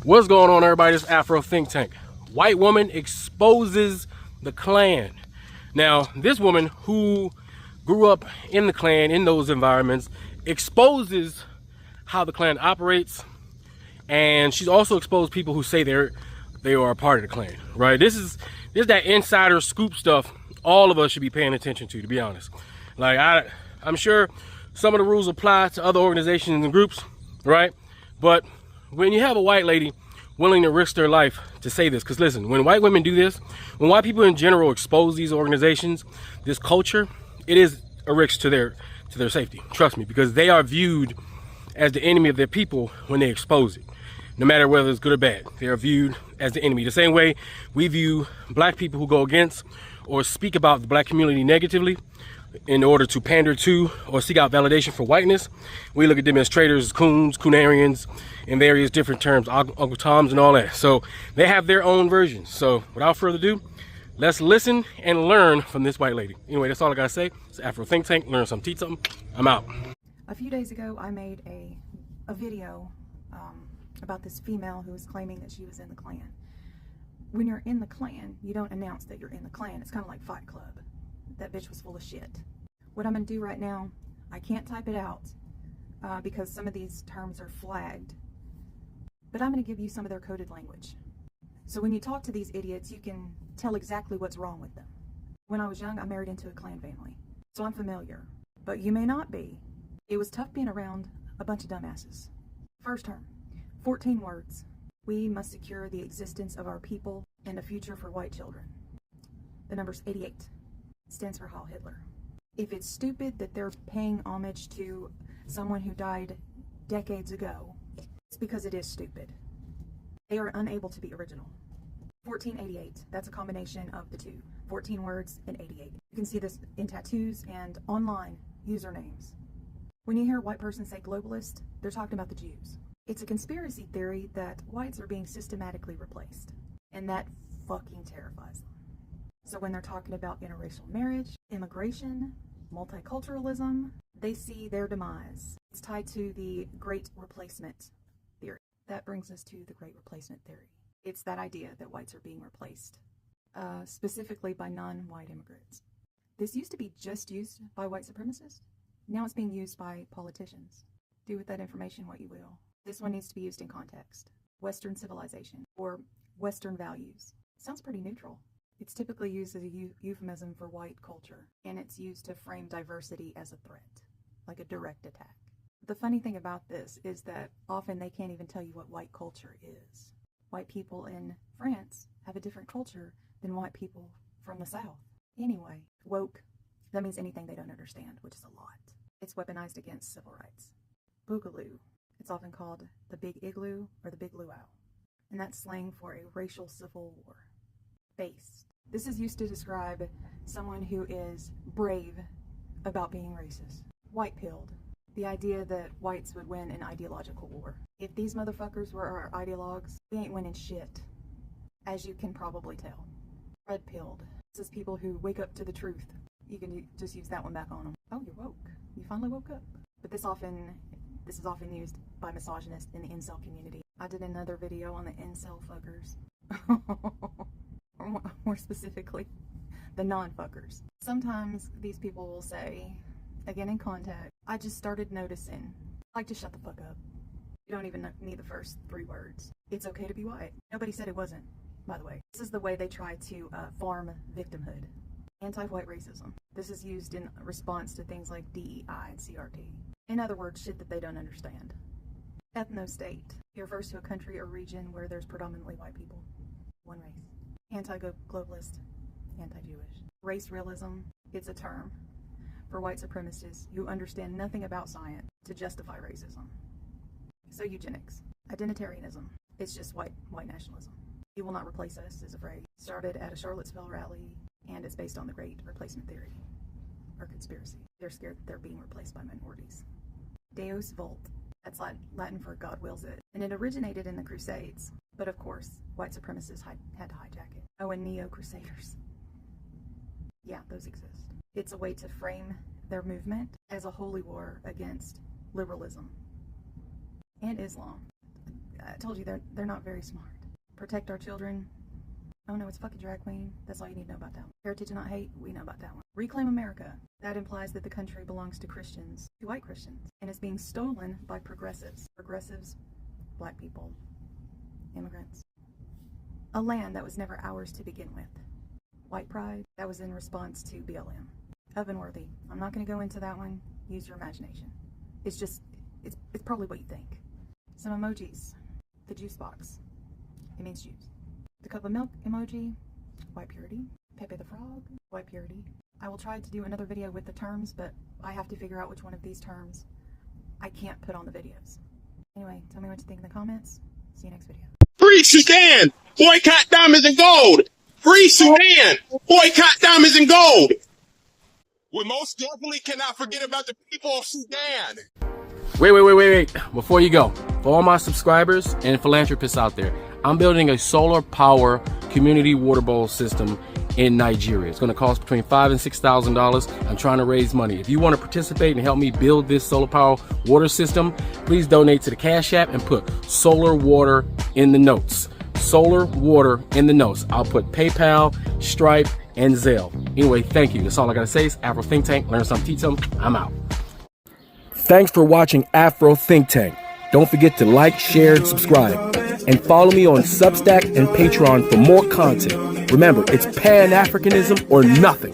What's going on, everybody? This Afro Think Tank. White woman exposes the Klan. Now, this woman who grew up in the Klan, in those environments, exposes how the Klan operates, and she's also exposed people who say they are a part of the Klan, right? This is that insider scoop stuff all of us should be paying attention to be honest. Like, I'm sure some of the rules apply to other organizations and groups, right? But when you have a white lady willing to risk their life to say this, because listen, when white women do this, when white people in general expose these organizations, this culture, it is a risk to their safety. Trust me, because they are viewed as the enemy of their people when they expose it. No matter whether it's good or bad, they are viewed as the enemy. The same way we view black people who go against or speak about the black community negatively in order to pander to or seek out validation for whiteness, we look at them as traitors, coons, coonarians, and various different terms, Uncle Toms and all that. So they have their own versions. So without further ado, let's listen and learn from this white lady. Anyway, that's all I gotta say. It's Afro Think Tank. Learn something, teach something. I'm out. A few days ago, I made a video about this female who was claiming that she was in the Klan. When you're in the Klan, you don't announce that you're in the Klan. It's kind of like Fight Club. That bitch was full of shit. What I'm gonna do right now, I can't type it out because some of these terms are flagged, but I'm gonna give you some of their coded language. So when you talk to these idiots, you can tell exactly what's wrong with them. When I was young, I married into a Klan family, so I'm familiar, but you may not be. It was tough being around a bunch of dumbasses. First term, 14 words. We must secure the existence of our people and a future for white children. The number's 88. Stands for Heil Hitler. If it's stupid that they're paying homage to someone who died decades ago, it's because it is stupid. They are unable to be original. 1488, that's a combination of the two. 14 words and 88. You can see this in tattoos and online usernames. When you hear a white person say globalist, they're talking about the Jews. It's a conspiracy theory that whites are being systematically replaced, and that fucking terrifies them. So when they're talking about interracial marriage, immigration, multiculturalism, they see their demise. It's tied to the Great Replacement theory. That brings us to the Great Replacement theory. It's that idea that whites are being replaced, specifically by non-white immigrants. This used to be just used by white supremacists. Now it's being used by politicians. Do with that information what you will. This one needs to be used in context. Western civilization or Western values. Sounds pretty neutral. It's typically used as a euphemism for white culture, and it's used to frame diversity as a threat, like a direct attack. The funny thing about this is that often they can't even tell you what white culture is. White people in France have a different culture than white people from the South. Anyway, woke, that means anything they don't understand, which is a lot. It's weaponized against civil rights. Boogaloo, it's often called the Big Igloo or the Big Luau, and that's slang for a racial civil war. Based. This is used to describe someone who is brave about being racist. White-pilled. The idea that whites would win an ideological war. If these motherfuckers were our ideologues, we ain't winning shit, as you can probably tell. Red-pilled. This is people who wake up to the truth. You can just use that one back on them. Oh, you're woke. You finally woke up. But this is often used by misogynists in the incel community. I did another video on the incel fuckers. Or more specifically, the non-fuckers. Sometimes these people will say, again in contact, I just started noticing. Like, just shut the fuck up. You don't even need the first 3 words. It's okay to be white. Nobody said it wasn't, by the way. This is the way they try to farm victimhood. Anti-white racism. This is used in response to things like DEI and CRT. In other words, shit that they don't understand. Ethno-state. It refers to a country or region where there's predominantly white people. One race. Anti-globalist, anti-Jewish. Race realism, it's a term for white supremacists who understand nothing about science to justify racism. So eugenics, identitarianism, it's just white nationalism. You will not replace us is a phrase. Started at a Charlottesville rally, and it's based on the Great Replacement theory, or conspiracy. They're scared that they're being replaced by minorities. Deus Vult, that's Latin for God wills it, and it originated in the Crusades. But of course, white supremacists had to hijack it. Oh, and neo-crusaders. Yeah, those exist. It's a way to frame their movement as a holy war against liberalism and Islam. I told you they're not very smart. Protect our children. Oh no, it's fucking drag queen. That's all you need to know about that one. Heritage and not hate, we know about that one. Reclaim America. That implies that the country belongs to Christians, to white Christians, and is being stolen by progressives. Progressives, black people, immigrants. A land that was never ours to begin with. White pride, that was in response to BLM. Ovenworthy. I'm not going to go into that one. Use your imagination. It's probably what you think. Some emojis. The juice box. It means juice. The cup of milk emoji. White purity. Pepe the frog. White purity. I will try to do another video with the terms, but I have to figure out which one of these terms I can't put on the videos. Anyway, tell me what you think in the comments. See you next video. Free Sudan! Boycott diamonds and gold! Free Sudan! Boycott diamonds and gold! We most definitely cannot forget about the people of Sudan! Wait. Before you go, for all my subscribers and philanthropists out there, I'm building a solar power community water bowl system in Nigeria. It's going to cost between $5,000 and $6,000. I'm trying to raise money. If you want to participate and help me build this solar power water system, please donate to the Cash App and put solar water in the notes. Solar water in the notes. I'll put PayPal, Stripe, and Zelle. Anyway, thank you. That's all I got to say. It's Afro Think Tank. Learn something, teach something. I'm out. Thanks for watching Afro Think Tank. Don't forget to like, share, and subscribe. And follow me on Substack and Patreon for more content. Remember, it's Pan-Africanism or nothing.